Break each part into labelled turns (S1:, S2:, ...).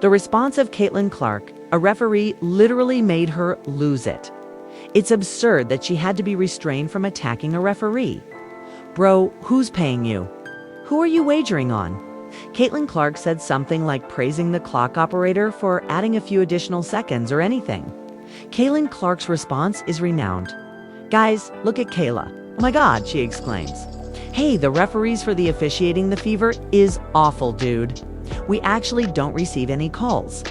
S1: The response of Caitlin Clark, a referee, literally made her lose it. It's absurd that she had to be restrained from attacking a referee. Bro, who's paying you? Who are you wagering on? Caitlin Clark said something like praising the clock operator for adding a few additional seconds or anything. Caitlin Clark's response is renowned. Guys, look at Kayla. Oh my God, she exclaims. Hey, the referees for the officiating the fever is awful, dude. We actually don't receive any calls.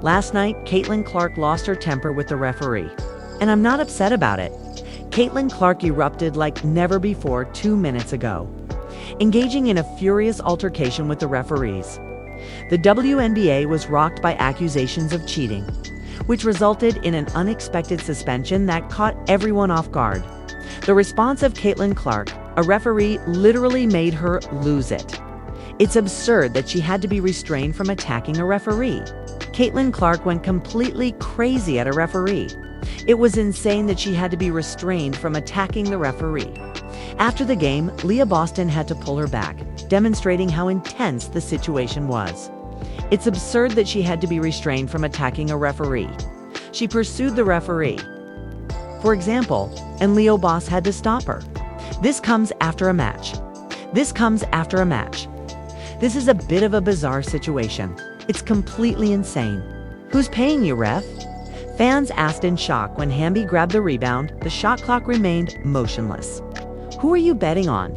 S1: Last night, Caitlin Clark lost her temper with the referee. And I'm not upset about it. Caitlin Clark erupted like never before 2 minutes ago, engaging in a furious altercation with the referees. The WNBA was rocked by accusations of cheating, which resulted in an unexpected suspension that caught everyone off guard. The response of Caitlin Clark, a referee, literally made her lose it. It's absurd that she had to be restrained from attacking a referee. Caitlin Clark went completely crazy at a referee. It was insane that she had to be restrained from attacking the referee. After the game, Leah Boston had to pull her back, demonstrating how intense the situation was. It's absurd that she had to be restrained from attacking a referee. She pursued the referee, for example, and Leo Boss had to stop her. This comes after a match. This is a bit of a bizarre situation. It's completely insane. Who's paying you, ref? Fans asked in shock when Hamby grabbed the rebound. The shot clock remained motionless. Who are you betting on?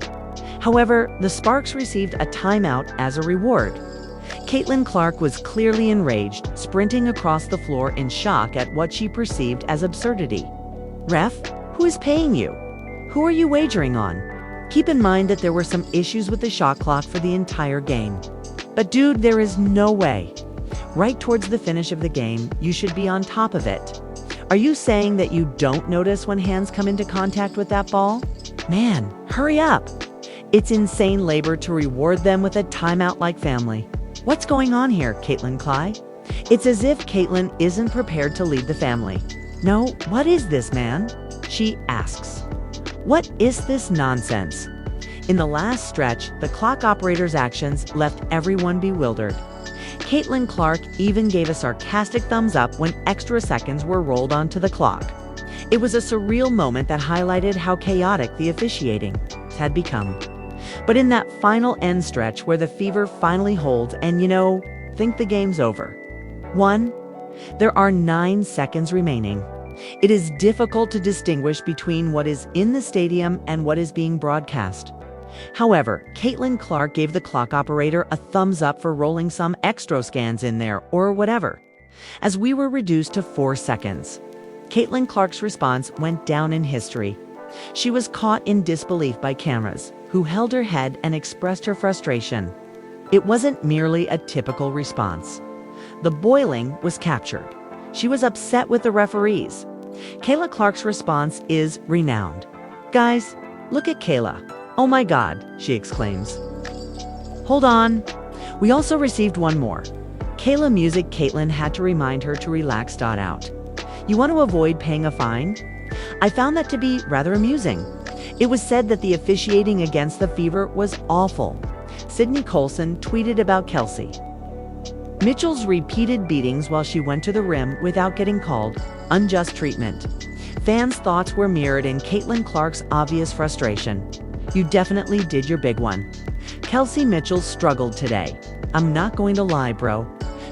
S1: However, the Sparks received a timeout as a reward. Caitlin Clark was clearly enraged, sprinting across the floor in shock at what she perceived as absurdity. Ref, who is paying you? Who are you wagering on? Keep in mind that there were some issues with the shot clock for the entire game. But dude, there is no way. Right towards the finish of the game, you should be on top of it. Are you saying that you don't notice when hands come into contact with that ball? Man, hurry up. It's insane labor to reward them with a timeout like family. What's going on here, Caitlin Clark? It's as if Caitlin isn't prepared to lead the family. No, what is this, man? She asks. What is this nonsense? In the last stretch, the clock operator's actions left everyone bewildered. Caitlin Clark even gave a sarcastic thumbs up when extra seconds were rolled onto the clock. It was a surreal moment that highlighted how chaotic the officiating had become. But in that final end stretch where the fever finally holds and, think the game's over. 1. There are 9 seconds remaining. It is difficult to distinguish between what is in the stadium and what is being broadcast. However, Caitlin Clark gave the clock operator a thumbs up for rolling some extra scans in there or whatever, as we were reduced to 4 seconds. Caitlin Clark's response went down in history. She was caught in disbelief by cameras, who held her head and expressed her frustration. It wasn't merely a typical response. The boiling was captured. She was upset with the referees. Kayla Clark's response is renowned. Guys, look at Kayla. Oh my God, she exclaims. Hold on. We also received one more. Kayla Music Caitlin had to remind her to relax. Out. You want to avoid paying a fine? I found that to be rather amusing. It was said that the officiating against the Fever was awful. Sydney Colson tweeted about Kelsey Mitchell's repeated beatings while she went to the rim without getting called unjust treatment. Fans' thoughts were mirrored in Caitlin Clark's obvious frustration. You definitely did your big one. Kelsey Mitchell struggled today. I'm not going to lie, bro.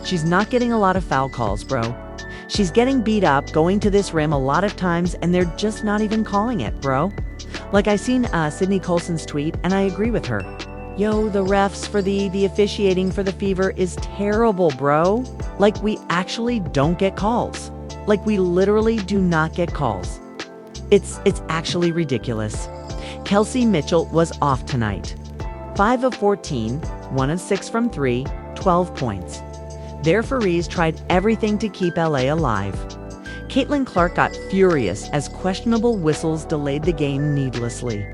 S1: She's not getting a lot of foul calls, bro. She's getting beat up going to this rim a lot of times and they're just not even calling it, bro. Like I seen Sydney Colson's tweet and I agree with her. Yo, the refs for the officiating for the Fever is terrible, bro. Like we actually don't get calls. Like we literally do not get calls. It's actually ridiculous. Kelsey Mitchell was off tonight. 5 of 14, 1 of 6 from 3, 12 points. Their Farees tried everything to keep LA alive. Caitlin Clark got furious as questionable whistles delayed the game needlessly.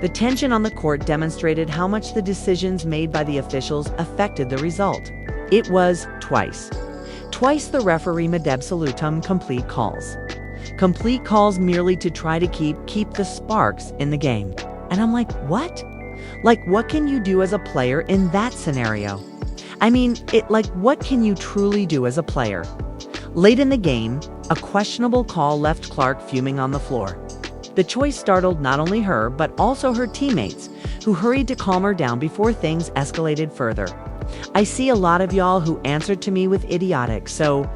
S1: The tension on the court demonstrated how much the decisions made by the officials affected the result. It was twice the referee Medeb Salutum complete calls. Complete calls merely to try to keep the Sparks in the game. And I'm like, what? Like, what can you do as a player in that scenario? I mean, what can you truly do as a player? Late in the game, a questionable call left Clark fuming on the floor. The choice startled not only her, but also her teammates, who hurried to calm her down before things escalated further. I see a lot of y'all who answered to me with idiotic, so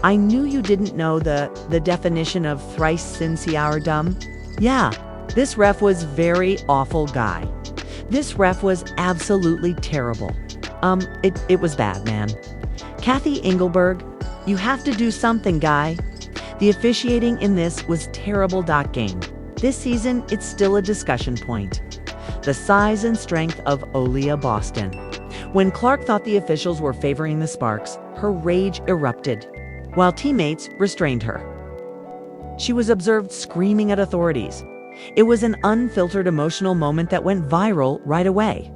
S1: I knew you didn't know the definition of thrice sincere dumb. Yeah, this ref was very awful guy. This ref was absolutely terrible. It was bad, man. Kathy Engelberg, you have to do something, guy. The officiating in this was terrible. Game. This season, it's still a discussion point. The size and strength of Aaliyah Boston. When Clark thought the officials were favoring the Sparks, her rage erupted, while teammates restrained her. She was observed screaming at authorities. It was an unfiltered emotional moment that went viral right away.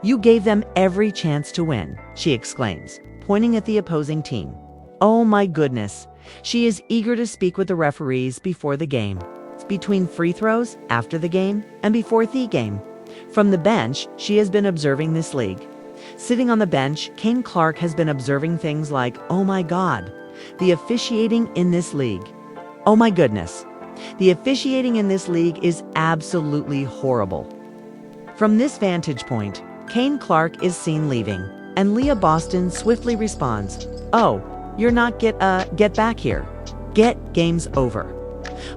S1: "You gave them every chance to win," she exclaims, pointing at the opposing team. Oh my goodness, she is eager to speak with the referees before the game, between free throws, after the game, and before the game. From the bench, she has been observing this league. Sitting on the bench, Kane Clark has been observing things like, oh my God, the officiating in this league. Oh my goodness, the officiating in this league is absolutely horrible. From this vantage point, Kane Clark is seen leaving, and Leah Boston swiftly responds, "Oh, you're not get back here. Game's over."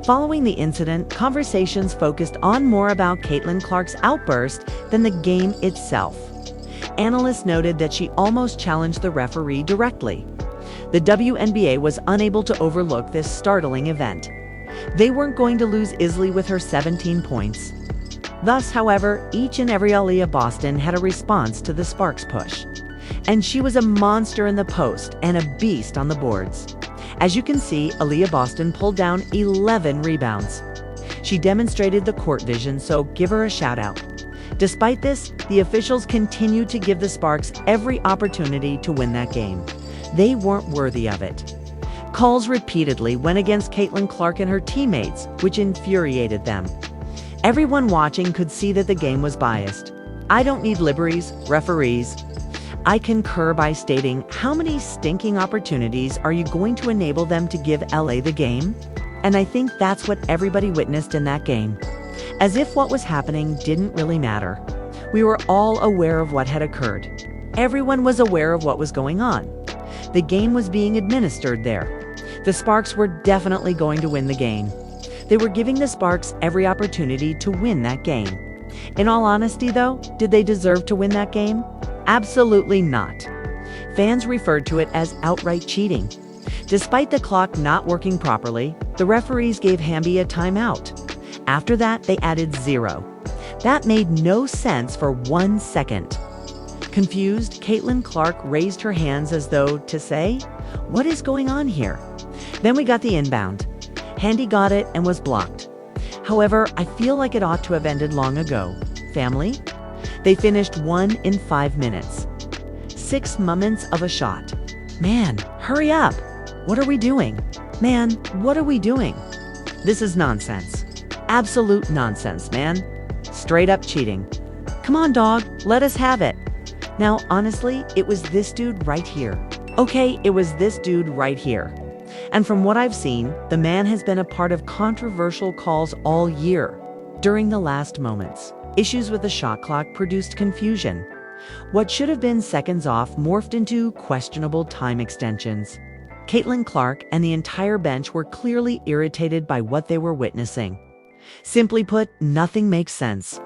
S1: Following the incident, conversations focused on more about Caitlin Clark's outburst than the game itself. Analysts noted that she almost challenged the referee directly. The WNBA was unable to overlook this startling event. They weren't going to lose easily with her 17 points. Thus, however, each and every Aaliyah Boston had a response to the Sparks push. And she was a monster in the post and a beast on the boards. As you can see, Aaliyah Boston pulled down 11 rebounds. She demonstrated the court vision, so give her a shout out. Despite this, the officials continued to give the Sparks every opportunity to win that game. They weren't worthy of it. Calls repeatedly went against Caitlin Clark and her teammates, which infuriated them. Everyone watching could see that the game was biased. I don't need liberties, referees. I concur by stating, how many stinking opportunities are you going to enable them to give LA the game? And I think that's what everybody witnessed in that game. As if what was happening didn't really matter. We were all aware of what had occurred. Everyone was aware of what was going on. The game was being administered there. The Sparks were definitely going to win the game. They were giving the Sparks every opportunity to win that game. In all honesty, though, did they deserve to win that game? Absolutely not. Fans referred to it as outright cheating. Despite the clock not working properly, the referees gave Hamby a timeout. After that, they added 0. That made no sense for 1 second. Confused, Caitlin Clark raised her hands as though to say, "What is going on here?" Then we got the inbound. Handy got it and was blocked. However, I feel like it ought to have ended long ago. Family? They finished 1 in 5 minutes. 6 moments of a shot. Man, hurry up. What are we doing? Man, what are we doing? This is nonsense. Absolute nonsense, man. Straight up cheating. Come on, dog, let us have it. Now, honestly, it was this dude right here. Okay, it was this dude right here. And from what I've seen, the man has been a part of controversial calls all year. During the last moments, issues with the shot clock produced confusion. What should have been seconds off morphed into questionable time extensions. Caitlin Clark and the entire bench were clearly irritated by what they were witnessing. Simply put, nothing makes sense.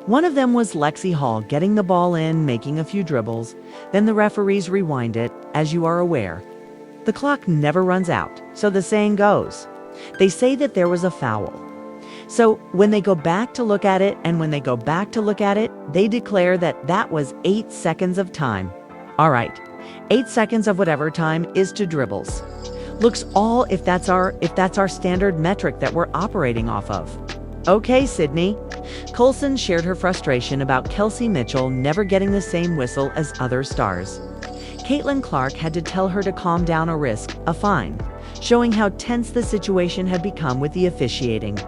S1: One of them was Lexi Hall getting the ball in, making a few dribbles. Then the referees rewind it, as you are aware. The clock never runs out, so the saying goes. They say that there was a foul. So when they go back to look at it, they declare that that was 8 seconds of time. All right, 8 seconds of whatever time is to dribbles. Looks all if that's our standard metric that we're operating off of. Okay, Sydney. Colson shared her frustration about Kelsey Mitchell never getting the same whistle as other stars. Caitlin Clark had to tell her to calm down or risk a fine, showing how tense the situation had become with the officiating.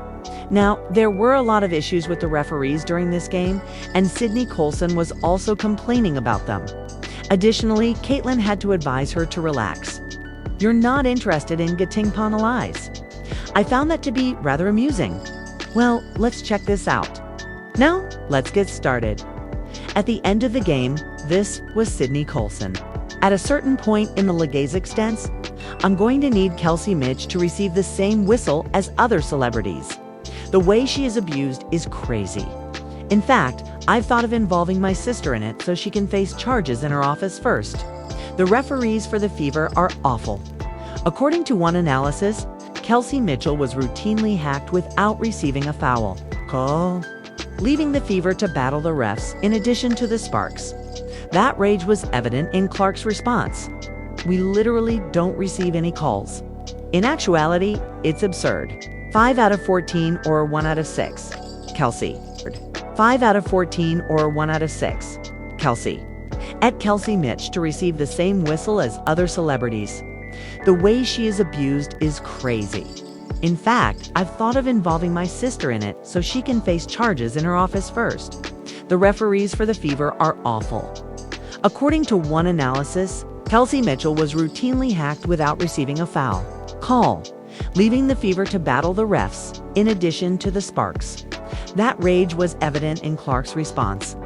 S1: Now, there were a lot of issues with the referees during this game, and Sydney Colson was also complaining about them. Additionally, Caitlin had to advise her to relax. "You're not interested in getting penalized." I found that to be rather amusing. Well, let's check this out. Now, let's get started. At the end of the game, this was Sydney Colson. At a certain point in the Legaze extents, I'm going to need Kelsey Mitch to receive the same whistle as other celebrities. The way she is abused is crazy. In fact, I've thought of involving my sister in it so she can face charges in her office first. The referees for the Fever are awful. According to one analysis, Kelsey Mitchell was routinely hacked without receiving a foul call, leaving the Fever to battle the refs in addition to the Sparks. That rage was evident in Clark's response. "We literally don't receive any calls." In actuality, it's absurd. 5 out of 14 or 1 out of 6. Kelsey. 5 out of 14 or 1 out of 6. Kelsey. At Kelsey Mitch to receive the same whistle as other celebrities. The way she is abused is crazy. In fact, I've thought of involving my sister in it so she can face charges in her office first. The referees for the Fever are awful. According to one analysis, Kelsey Mitchell was routinely hacked without receiving a foul call, leaving the Fever to battle the refs in addition to the Sparks. That rage was evident in Clark's response.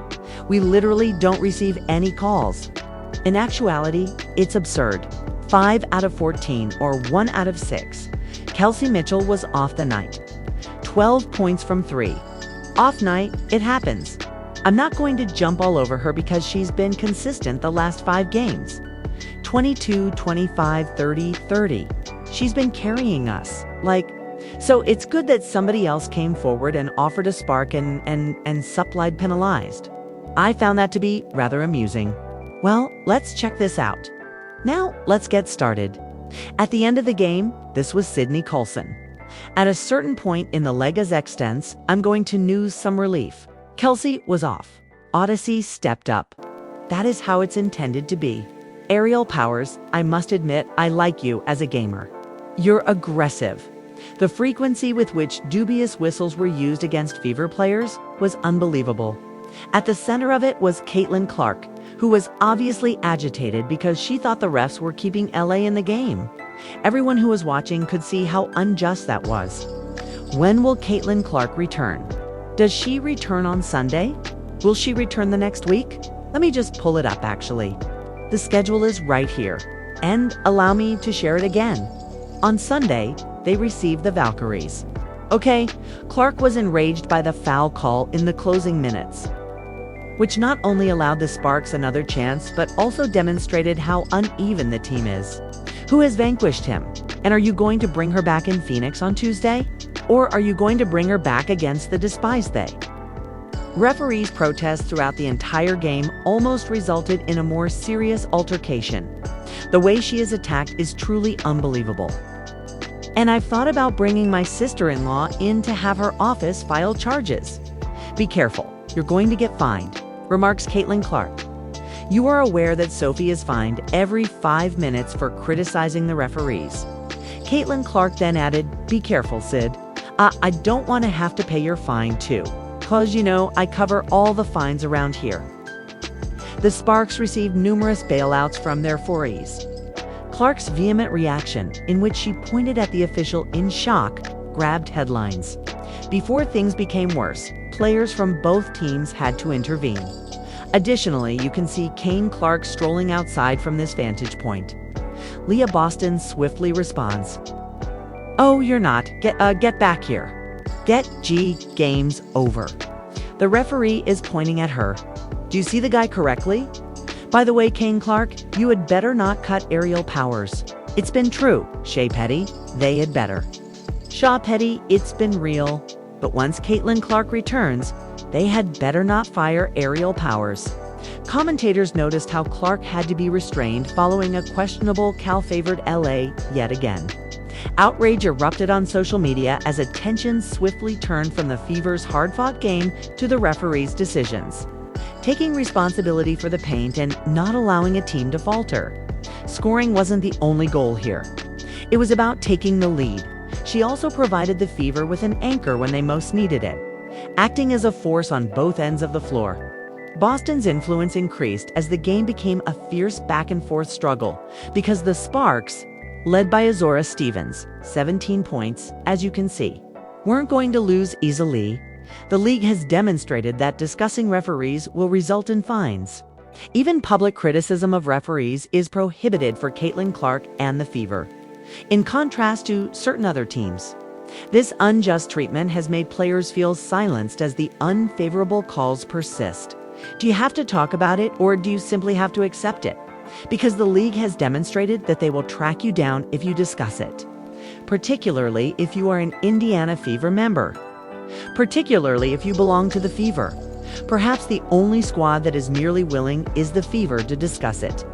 S1: "We literally don't receive any calls." In actuality, it's absurd. 5 out of 14 or 1 out of 6. Kelsey Mitchell was off the night. 12 points from 3. Off night, it happens. I'm not going to jump all over her because she's been consistent the last 5 games. 22, 25, 30, 30. She's been carrying us. So it's good that somebody else came forward and offered a spark and supplied penalized. I found that to be rather amusing. Well, let's check this out. Now, let's get started. At the end of the game, this was Sydney Colson. At a certain point in the Legaze extents, I'm going to news some relief. Kelsey was off. Odyssey stepped up. That is how it's intended to be. Aerial Powers, I must admit, I like you as a gamer. You're aggressive. The frequency with which dubious whistles were used against Fever players was unbelievable. At the center of it was Caitlin Clark, who was obviously agitated because she thought the refs were keeping LA in the game. Everyone who was watching could see how unjust that was. When will Caitlin Clark return? Does she return on Sunday? Will she return the next week? Let me just pull it up actually. The schedule is right here. And allow me to share it again. On Sunday, they received the Valkyries. Okay, Clark was enraged by the foul call in the closing minutes, which not only allowed the Sparks another chance, but also demonstrated how uneven the team is. Who has vanquished him? And are you going to bring her back in Phoenix on Tuesday? Or are you going to bring her back against the despised they? Referees' protests throughout the entire game almost resulted in a more serious altercation. The way she is attacked is truly unbelievable. And I've thought about bringing my sister-in-law in to have her office file charges. Be careful, you're going to get fined, remarks Caitlin Clark. You are aware that Sophie is fined every 5 minutes for criticizing the referees. Caitlin Clark then added, "Be careful, Sid. I don't want to have to pay your fine too, cause I cover all the fines around here." The Sparks received numerous bailouts from their forays. Clark's vehement reaction, in which she pointed at the official in shock, grabbed headlines. Before things became worse, players from both teams had to intervene. Additionally, you can see Kane Clark strolling outside from this vantage point. Leah Boston swiftly responds, "Oh, you're not. Get back here. Get game's over." The referee is pointing at her. Do you see the guy correctly? By the way, Kane Clark, you had better not cut Aerial Powers. It's been true, Shea Petty. They had better. Shaw Petty, it's been real. But once Caitlin Clark returns, they had better not fire Aerial Powers. Commentators noticed how Clark had to be restrained following a questionable Cal-favored LA yet again. Outrage erupted on social media as attention swiftly turned from the Fever's hard-fought game to the referee's decisions. Taking responsibility for the paint and not allowing a team to falter. Scoring wasn't the only goal here. It was about taking the lead. She also provided the Fever with an anchor when they most needed it, acting as a force on both ends of the floor. Boston's influence increased as the game became a fierce back-and-forth struggle because the Sparks, led by Azora Stevens, 17 points, as you can see, weren't going to lose easily. The league has demonstrated that discussing referees will result in fines. Even public criticism of referees is prohibited for Caitlin Clark and the Fever, in contrast to certain other teams. This unjust treatment has made players feel silenced as the unfavorable calls persist. Do you have to talk about it, or do you simply have to accept it? Because the league has demonstrated that they will track you down if you discuss it, particularly if you are an Indiana Fever member, particularly if you belong to the Fever. Perhaps the only squad that is merely willing is the Fever to discuss it.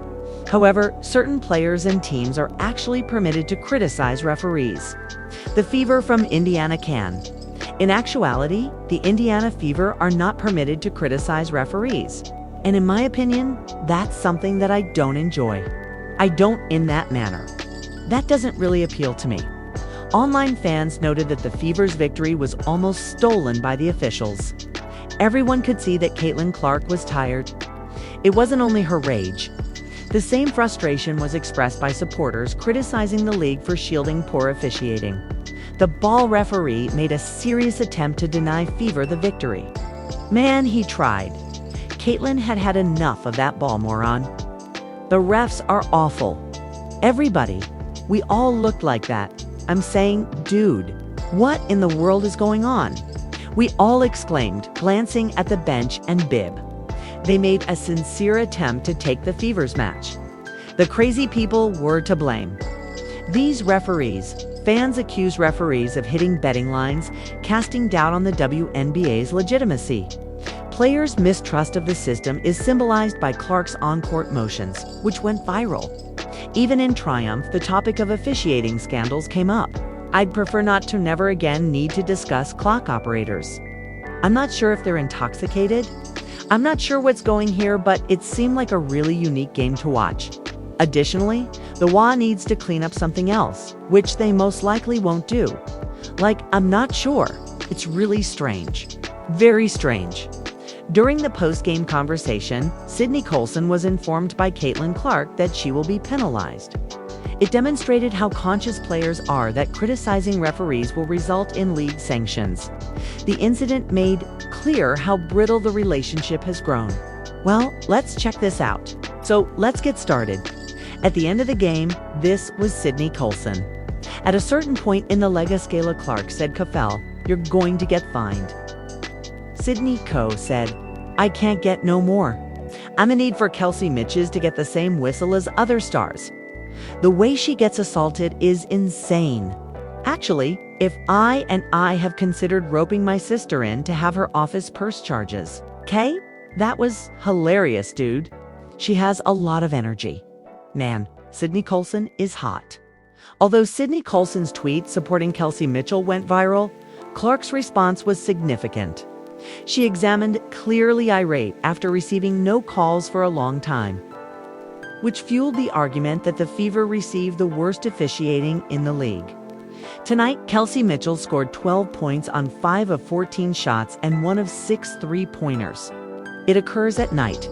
S1: However, certain players and teams are actually permitted to criticize referees. The Fever from Indiana can. In actuality, the Indiana Fever are not permitted to criticize referees. And in my opinion, that's something that I don't enjoy. I don't in that manner. That doesn't really appeal to me. Online fans noted that the Fever's victory was almost stolen by the officials. Everyone could see that Caitlin Clark was tired. It wasn't only her rage. The same frustration was expressed by supporters criticizing the league for shielding poor officiating. The ball referee made a serious attempt to deny Fever the victory. Man, he tried. Caitlin had had enough of that ball moron. The refs are awful. Everybody. We all looked like that. I'm saying, dude, what in the world is going on? We all exclaimed, glancing at the bench and bib. They made a sincere attempt to take the Fever's match. The crazy people were to blame. These referees, fans accuse referees of hitting betting lines, casting doubt on the WNBA's legitimacy. Players' mistrust of the system is symbolized by Clark's on-court motions, which went viral. Even in Triumph, the topic of officiating scandals came up. I'd prefer not to never again need to discuss clock operators. I'm not sure if they're intoxicated. I'm not sure what's going here, but it seemed like a really unique game to watch. Additionally, the WA needs to clean up something else, which they most likely won't do. Like, I'm not sure. It's really strange. Very strange. During the post-game conversation, Sydney Colson was informed by Caitlin Clark that she will be penalized. It demonstrated how conscious players are that criticizing referees will result in league sanctions. The incident made clear how brittle the relationship has grown. Well, let's check this out. So let's get started. At the end of the game, this was Sydney Colson. At a certain point in the lega scala, Clark said, "Kafel, you're going to get fined." Sydney Co. said, "I can't get no more. I'm a need for Kelsey Mitches to get the same whistle as other stars." The way she gets assaulted is insane. Actually, if I have considered roping my sister in to have her office purse charges. Okay? That was hilarious, dude. She has a lot of energy. Man, Sydney Colson is hot. Although Sydney Colson's tweet supporting Kelsey Mitchell went viral, Clark's response was significant. She examined clearly irate after receiving no calls for a long time, which fueled the argument that the Fever received the worst officiating in the league. Tonight, Kelsey Mitchell scored 12 points on 5 of 14 shots and 1 of 6 three-pointers. It occurs at night.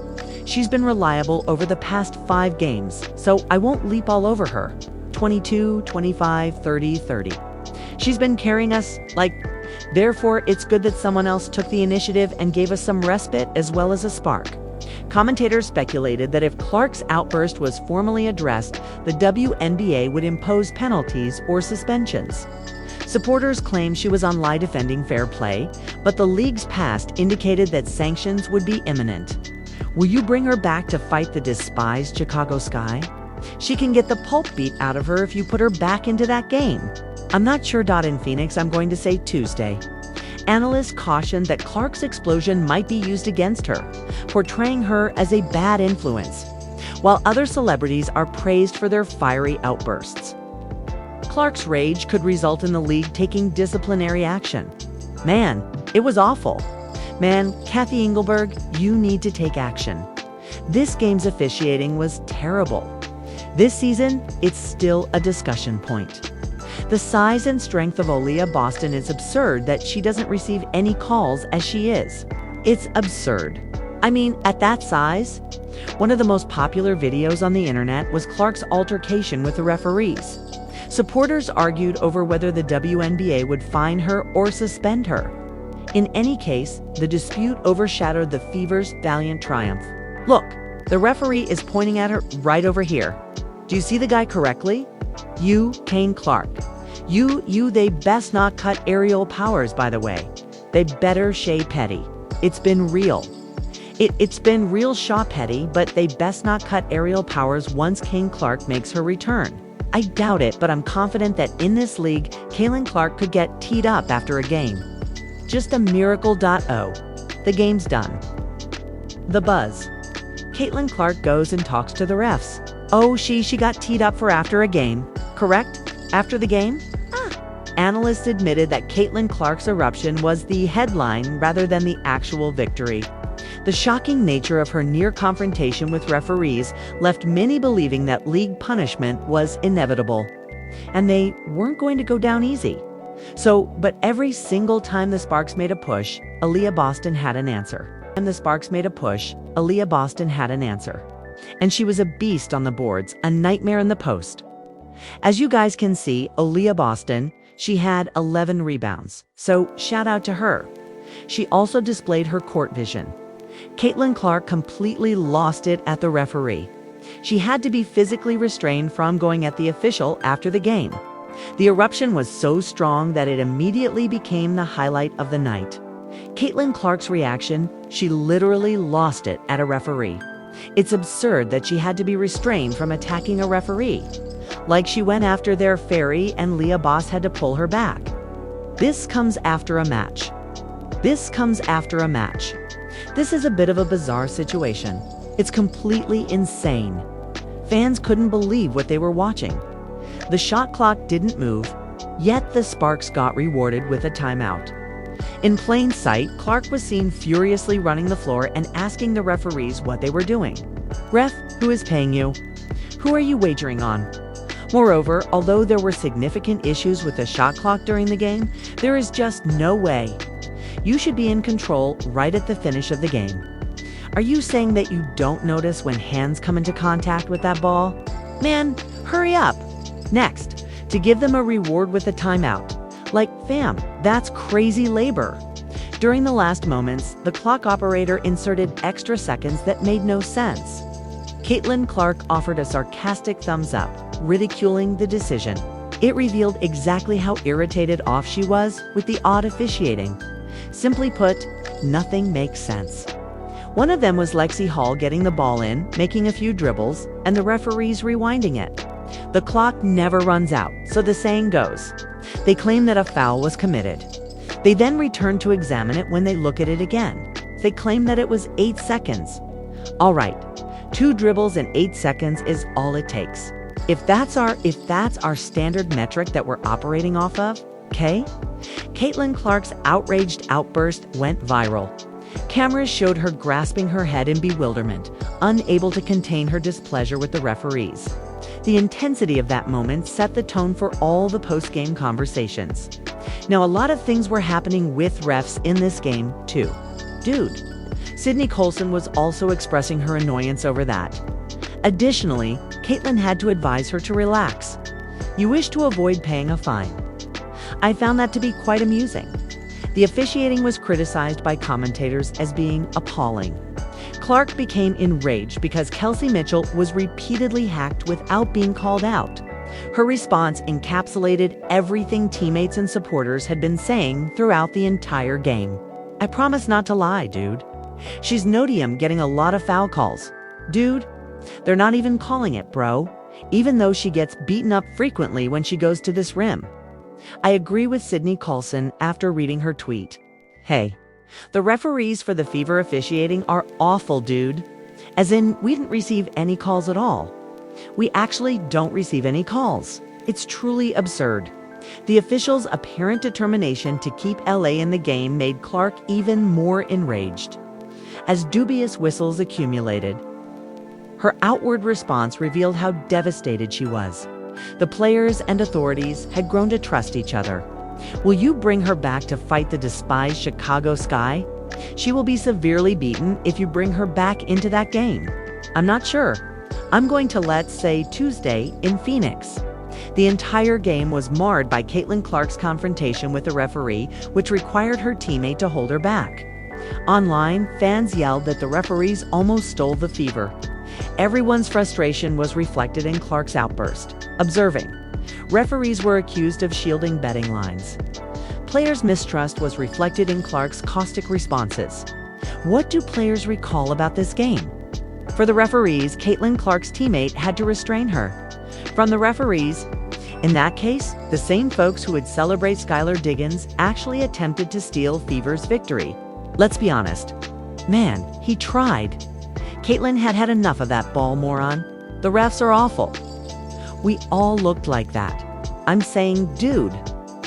S1: She's been reliable over the past 5 games, so I won't leap all over her. 22, 25, 30, 30. She's been carrying us, therefore it's good that someone else took the initiative and gave us some respite as well as a spark. Commentators speculated that if Clark's outburst was formally addressed, the WNBA would impose penalties or suspensions. Supporters claimed she was on lie defending fair play, but the league's past indicated that sanctions would be imminent. Will you bring her back to fight the despised Chicago Sky? She can get the pulp beat out of her if you put her back into that game. I'm not sure. In Phoenix, I'm going to say Tuesday. Analysts cautioned that Clark's explosion might be used against her, portraying her as a bad influence, while other celebrities are praised for their fiery outbursts. Clark's rage could result in the league taking disciplinary action. Man, it was awful. Man, Kathy Engelberg, you need to take action. This game's officiating was terrible. This season, it's still a discussion point. The size and strength of Aaliyah Boston is absurd that she doesn't receive any calls as she is. It's absurd. I mean, at that size? One of the most popular videos on the internet was Clark's altercation with the referees. Supporters argued over whether the WNBA would fine her or suspend her. In any case, the dispute overshadowed the Fever's valiant triumph. Look, the referee is pointing at her right over here. Do you see the guy correctly? You, Kane Clark. They best not cut aerial powers, by the way. They better Shea Petty. It's been real. It's been real Shaw Petty, but they best not cut aerial powers once Kane Clark makes her return. I doubt it, but I'm confident that in this league, Kane Clark could get teed up after a game. Just a miracle. The game's done. The buzz. Caitlin Clark goes and talks to the refs. Oh, she got teed up for after a game, correct? After the game? Analysts admitted that Caitlin Clark's eruption was the headline rather than the actual victory. The shocking nature of her near confrontation with referees left many believing that league punishment was inevitable. And they weren't going to go down easy. But every single time the Sparks made a push, Aaliyah Boston had an answer. And she was a beast on the boards, a nightmare in the post. As you guys can see, Aaliyah Boston, she had 11 rebounds, so shout out to her. She also displayed her court vision. Caitlin Clark completely lost it at the referee. She had to be physically restrained from going at the official after the game. The eruption was so strong that it immediately became the highlight of the night. Caitlin Clark's reaction, she literally lost it at a referee. It's absurd that she had to be restrained from attacking a referee. Like she went after their fairy and Leah Boss had to pull her back. This comes after a match. This is a bit of a bizarre situation. It's completely insane. Fans couldn't believe what they were watching. The shot clock didn't move, yet the Sparks got rewarded with a timeout. In plain sight, Clark was seen furiously running the floor and asking the referees what they were doing. Ref, who is paying you? Who are you wagering on? Moreover, although there were significant issues with the shot clock during the game, there is just no way. You should be in control right at the finish of the game. Are you saying that you don't notice when hands come into contact with that ball? Man, hurry up. Next, to give them a reward with a timeout. Like, fam, that's crazy labor. During the last moments, the clock operator inserted extra seconds that made no sense. Caitlin Clark offered a sarcastic thumbs up, ridiculing the decision. It revealed exactly how irritated off she was with the odd officiating. Simply put, nothing makes sense. One of them was Lexi Hall getting the ball in, making a few dribbles, and the referees rewinding it. The clock never runs out, so the saying goes. They claim that a foul was committed. They then return to examine it when they look at it again. They claim that it was 8 seconds. All right, 2 dribbles in 8 seconds is all it takes. If that's our standard metric that we're operating off of, okay? Caitlin Clark's outraged outburst went viral. Cameras showed her grasping her head in bewilderment, unable to contain her displeasure with the referees. The intensity of that moment set the tone for all the post-game conversations. Now, a lot of things were happening with refs in this game, too. Dude. Sydney Colson was also expressing her annoyance over that. Additionally, Caitlin had to advise her to relax. You wish to avoid paying a fine. I found that to be quite amusing. The officiating was criticized by commentators as being appalling. Clark became enraged because Kelsey Mitchell was repeatedly hacked without being called out. Her response encapsulated everything teammates and supporters had been saying throughout the entire game. I promise not to lie, dude. She's Nodium getting a lot of foul calls. Dude, they're not even calling it, bro, even though she gets beaten up frequently when she goes to this rim. I agree with Sydney Colson after reading her tweet. Hey, the referees for the Fever officiating are awful, dude. As in, we didn't receive any calls at all. We actually don't receive any calls. It's truly absurd. The officials' apparent determination to keep LA in the game made Clark even more enraged. As dubious whistles accumulated, her outward response revealed how devastated she was. The players and authorities had grown to trust each other. Will you bring her back to fight the despised Chicago Sky? She will be severely beaten if you bring her back into that game. I'm not sure. I'm going to let's say Tuesday in Phoenix. The entire game was marred by Caitlin Clark's confrontation with the referee, which required her teammate to hold her back. Online, fans yelled that the referees almost stole the fever. Everyone's frustration was reflected in Clark's outburst, observing, "Referees were accused of shielding betting lines." Players' mistrust was reflected in Clark's caustic responses. What do players recall about this game? For the referees, Caitlin Clark's teammate had to restrain her. From the referees, in that case, the same folks who would celebrate Skylar Diggins actually attempted to steal Fever's victory. Let's be honest. Man, he tried. Caitlin had had enough of that ball moron. The refs are awful. We all looked like that. I'm saying, dude,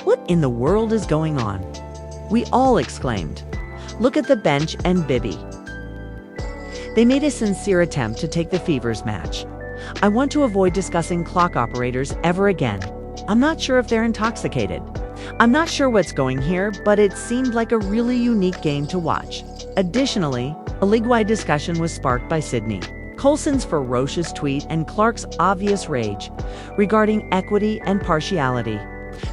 S1: what in the world is going on? We all exclaimed. Look at the bench and Bibby. They made a sincere attempt to take the Fever's match. I want to avoid discussing clock operators ever again. I'm not sure if they're intoxicated. I'm not sure what's going here, but it seemed like a really unique game to watch. Additionally, a league-wide discussion was sparked by Sydney Colson's ferocious tweet and Clark's obvious rage regarding equity and partiality.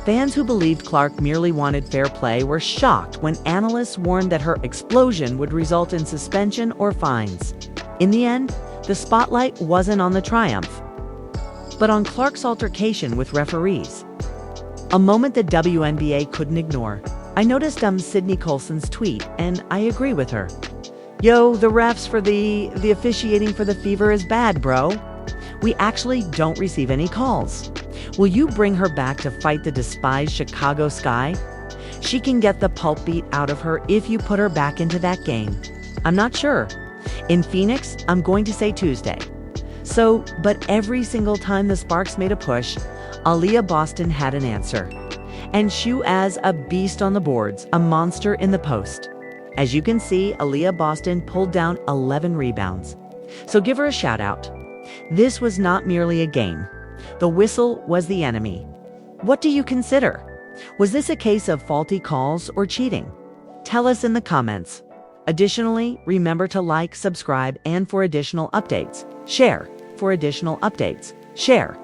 S1: Fans who believed Clark merely wanted fair play were shocked when analysts warned that her explosion would result in suspension or fines. In the end, the spotlight wasn't on the triumph, but on Clark's altercation with referees. A moment the WNBA couldn't ignore. I noticed Sydney Colson's tweet, and I agree with her. Yo, the refs for the officiating for the Fever is bad, bro. We actually don't receive any calls. Will you bring her back to fight the despised Chicago Sky? She can get the pulp beat out of her if you put her back into that game. I'm not sure. In Phoenix, I'm going to say Tuesday. But every single time the Sparks made a push, Aaliyah Boston had an answer. And Shu as a beast on the boards, a monster in the post. As you can see, Aaliyah Boston pulled down 11 rebounds. So give her a shout out. This was not merely a game. The whistle was the enemy. What do you consider? Was this a case of faulty calls or cheating? Tell us in the comments. Additionally, remember to like, subscribe, and for additional updates, share. For additional updates, share.